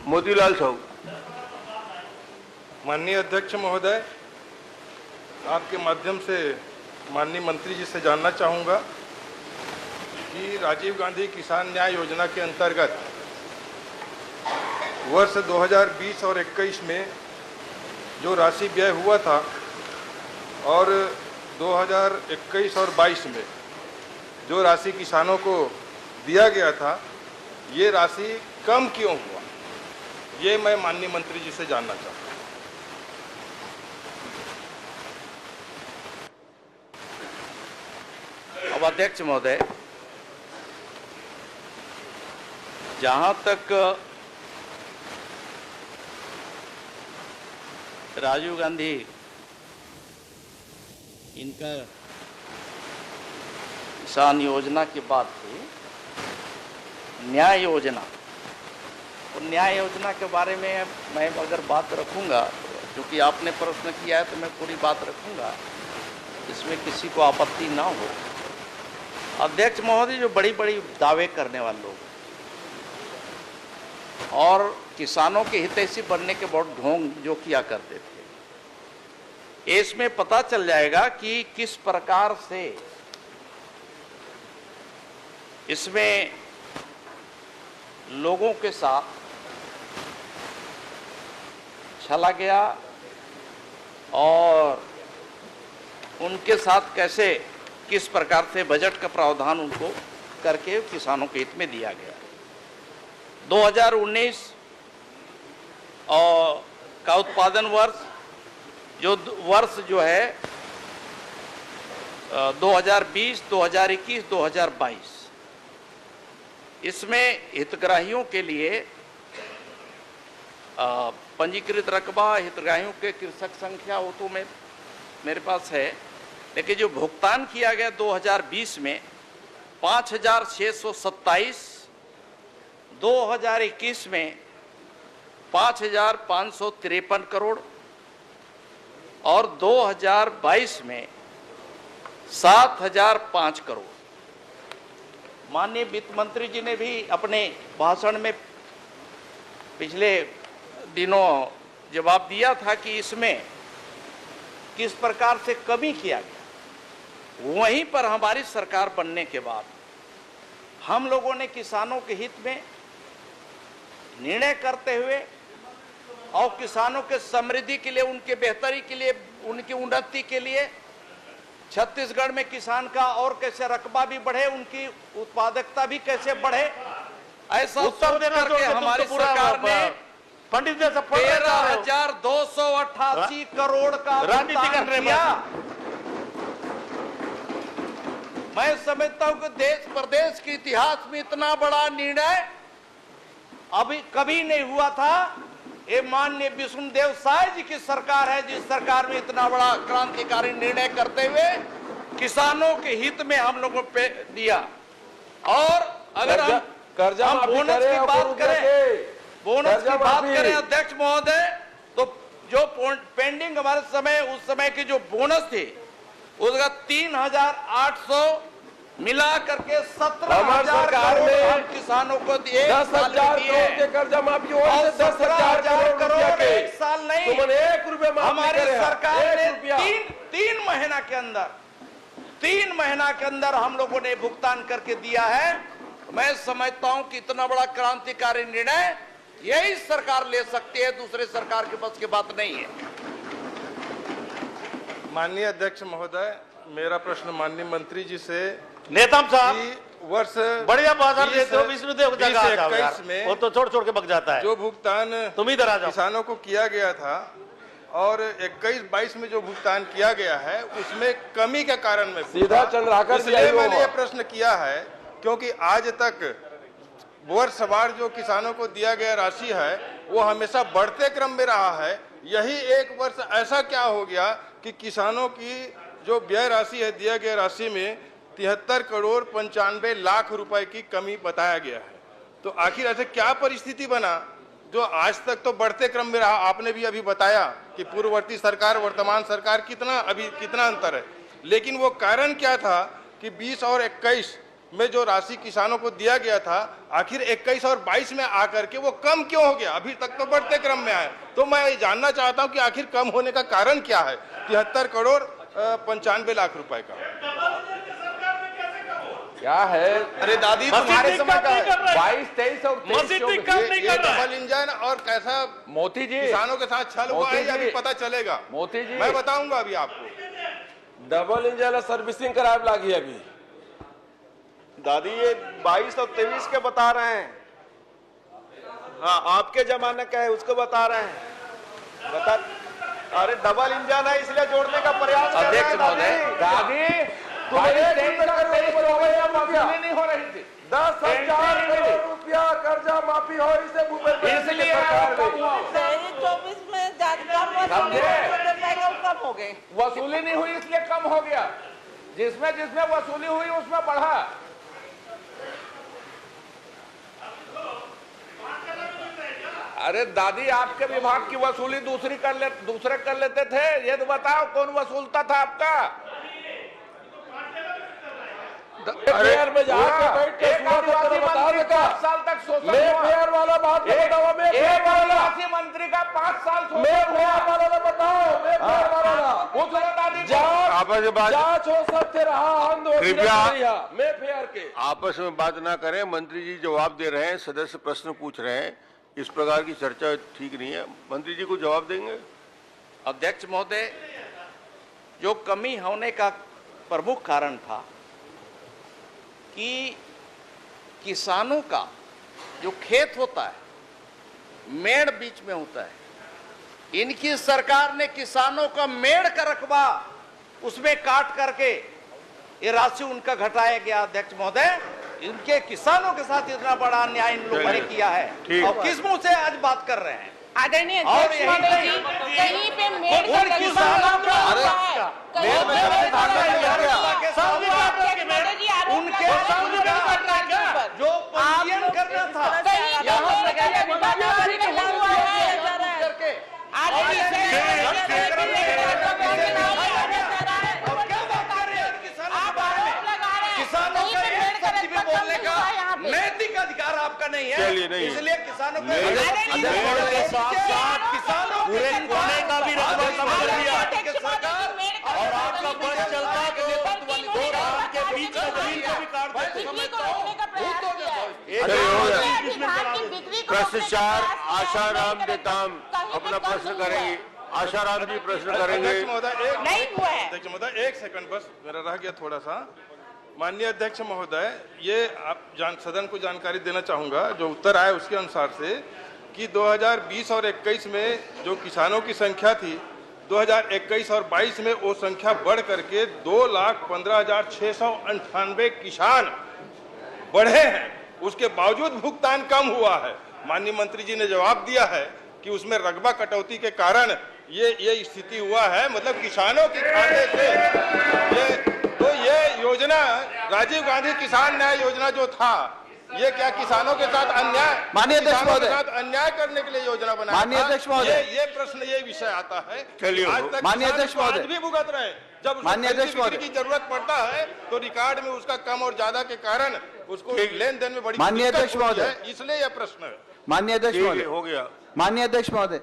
मोतीलाल साहू। माननीय अध्यक्ष महोदय, आपके माध्यम से माननीय मंत्री जी से जानना चाहूँगा कि राजीव गांधी किसान न्याय योजना के अंतर्गत वर्ष 2020 और 21 में जो राशि व्यय हुआ था और 2021 और 22 में जो राशि किसानों को दिया गया था, ये राशि कम क्यों हुआ, ये मैं माननीय मंत्री जी से जानना चाहता हूँ। अब अध्यक्ष महोदय, जहां तक राजीव गांधी इनका किसान योजना की बात थी, न्याय योजना, और न्याय योजना के बारे में मैं अगर बात रखूंगा, क्योंकि आपने प्रश्न किया है तो मैं पूरी बात रखूंगा, इसमें किसी को आपत्ति ना हो। अध्यक्ष महोदय, जो बड़ी बड़ी दावे करने वाले लोग और किसानों के हितैषी बनने के बहुत ढोंग जो किया करते थे, इसमें पता चल जाएगा कि किस प्रकार से इसमें लोगों के साथ चला गया और उनके साथ कैसे किस प्रकार से बजट का प्रावधान उनको करके किसानों के हित में दिया गया। 2019 का उत्पादन वर्ष जो है 2020, 2021, 2022, इसमें हितग्राहियों के लिए पंजीकृत रकबा, हितग्राहियों के कृषक संख्या वो तो मेरे पास है, लेकिन जो भुगतान किया गया 2020 में 5,627, 2021 में 5,553 करोड़ और 2022 में 7,005 करोड़। माननीय वित्त मंत्री जी ने भी अपने भाषण में पिछले दिनों जवाब दिया था कि इसमें किस प्रकार से कमी किया गया। वहीं पर हमारी सरकार बनने के बाद हम लोगों ने किसानों के हित में निर्णय करते हुए और किसानों के समृद्धि के लिए, उनके बेहतरी के लिए, उनकी उन्नति के लिए छत्तीसगढ़ में किसान का और कैसे रकबा भी बढ़े, उनकी उत्पादकता भी कैसे बढ़े, ऐसा उत्तर देकर के हमारी सरकार ने पंडित जी 13,288 करोड़ का राजनीति करने में मैं समझता हूं कि देश प्रदेश के इतिहास में इतना बड़ा निर्णय अभी कभी नहीं हुआ था। ये माननीय विष्णुदेव साय जी की सरकार है, जिस सरकार में इतना बड़ा क्रांतिकारी निर्णय करते हुए किसानों के हित में हम लोगों पे दिया। और अगर हम बोनस की बात करें अध्यक्ष महोदय, तो जो पेंडिंग हमारे समय उस समय की जो बोनस थी उसका 3,800 मिला करके 17,000 करोड़ किसानों को दिए। 10,000 करोड़ के कर्जा माफी हुआ, 10,000 करोड़ एक साल नहीं, ₹1 हमारी सरकार ने तीन महीना के अंदर हम लोगों ने भुगतान करके दिया है। मैं समझता हूं कि इतना बड़ा क्रांतिकारी निर्णय यही सरकार ले सकती है, दूसरे सरकार के बस की बात नहीं है। माननीय अध्यक्ष महोदय, मेरा प्रश्न माननीय मंत्री जी से, नेता साहब वर्ष बढ़िया बाजार देते हो, 20 रुपये में वो तो छोड़ के बग जाता है। जो भुगतान तुम इधर आ जाओ, किसानों को किया गया था और 21-22 में जो भुगतान किया गया है उसमें कमी के कारण में सीधा चंद्राकर, इसलिए मैंने ये प्रश्न किया है क्योंकि आज तक वर्षवार जो किसानों को दिया गया राशि है वो हमेशा बढ़ते क्रम में रहा है। यही एक वर्ष ऐसा क्या हो गया कि किसानों की जो व्यय राशि है, दिया गया राशि में 73 करोड़ 95 लाख रुपए की कमी बताया गया है। तो आखिर ऐसे क्या परिस्थिति बना जो आज तक तो बढ़ते क्रम में रहा। आपने भी अभी बताया कि पूर्ववर्ती सरकार वर्तमान सरकार कितना अंतर है, लेकिन वो कारण क्या था कि 20 और 21 में जो राशि किसानों को दिया गया था, आखिर 21 और 22 में आकर के वो कम क्यों हो गया? अभी तक तो बढ़ते क्रम में आए। तो मैं ये जानना चाहता हूं कि आखिर कम होने का कारण क्या है? 73 करोड़ 95 लाख रुपए का क्या है? अरे दादी तुम्हारे समय का 22, 23 और 23 ये डबल इंजन और कैसा मोती जी, किसानों के साथ छल हुआ है, ये अभी पता चलेगा। मोती जी, मैं बताऊंगा अभी आपको। डबल इंजन सर्विसिंग कराया लागी अभी दादी, ये 22 और 23 के बता रहे हैं। हाँ, आपके जमाने का है उसको बता रहे हैं। बता, अरे डबल इंजन है इसलिए जोड़ने का प्रयास कर रहे हैं दादी। नहीं हो रही थी, 10,000 करोड़ रुपया कर्जा माफी हो इसे इसलिए 24 में कम हो गए। वसूली नहीं हुई इसलिए कम हो गया, जिसमें वसूली हुई उसमें बढ़ा। अरे दादी, आपके विभाग की वसूली दूसरे कर लेते थे, ये तो बताओ कौन वसूलता था आपका? फेयर में जाके बैठ के आदिवासी मंत्री 5 साल तक शोषण हुआ। फेयर वाला बात बताओ। एक आदिवासी मंत्री का 5 साल फेयर वाला बताओ। फेयर वाला पूछ लो दादी को। आपस में बात जांच हो सकते रहा कृपया मैं फेयर के आपस में बात ना करें। मंत्री जी जवाब दे रहे हैं, सदस्य प्रश्न पूछ रहे हैं। इस प्रकार की चर्चा ठीक नहीं है। मंत्री जी को जवाब देंगे। अध्यक्ष महोदय, जो कमी होने का प्रमुख कारण था कि किसानों का जो खेत होता है, मेड़ बीच में होता है। इनकी सरकार ने किसानों का मेड़ का रकबा उसमें काट करके ये राशि उनका घटाया गया। अध्यक्ष महोदय, इनके किसानों के साथ इतना बड़ा अन्याय इन लोगों ने किया है, और किस मुंह से आज बात कर रहे हैं? आदरणीय और अध्यक्ष महोदय जी, कहीं पे मेड़ का किसानों का उनके जो पंजीयन करना था किसानों का एक शब्द भी बोलने का नैतिक अधिकार आपका नहीं है, इसलिए किसानों का किसानों पूरे कोने का भी रकबा कम कर दिया सरकार, और आपका बस चलता है कि दो राम के बीच में जमीन को भी काट देते प्रश्न 4 आशाराम नेताम अपना प्रश्न करेंगे। आशाराम जी प्रश्न करेंगे। अध्यक्ष महोदय नहीं हुआ है। अध्यक्ष महोदय, एक सेकंड बस, मेरा रह गया थोड़ा सा। माननीय अध्यक्ष महोदय, ये आप सदन को जानकारी देना चाहूंगा, जो उत्तर आया उसके अनुसार से कि 2020 और 21 में जो किसानों की संख्या थी, 2021 और 22 में वो संख्या बढ़ करके 2,15,698 किसान बढ़े हैं। उसके बावजूद भुगतान कम हुआ है। माननीय मंत्री जी ने जवाब दिया है कि उसमें रकबा कटौती के कारण ये स्थिति हुआ है। मतलब किसानों के खाते से ये योजना, राजीव गांधी किसान न्याय योजना जो था, ये क्या किसानों के साथ अन्याय, माननीय अध्यक्ष महोदय, अन्याय करने के लिए योजना बनाया? माननीय अध्यक्ष महोदय, ये प्रश्न, ये विषय आता है। आज तक माननीय अध्यक्ष महोदय भी भुगत रहे हैं। जब माननीय अध्यक्ष महोदय की जरूरत पड़ता है तो रिकॉर्ड में उसका कम और ज्यादा के कारण उसको लेन देन में बड़ी माननीय दिक्कत अध्यक्ष होती है। महोदय, इसलिए यह प्रश्न है। माननीय अध्यक्ष महोदय, हो गया। माननीय अध्यक्ष महोदय,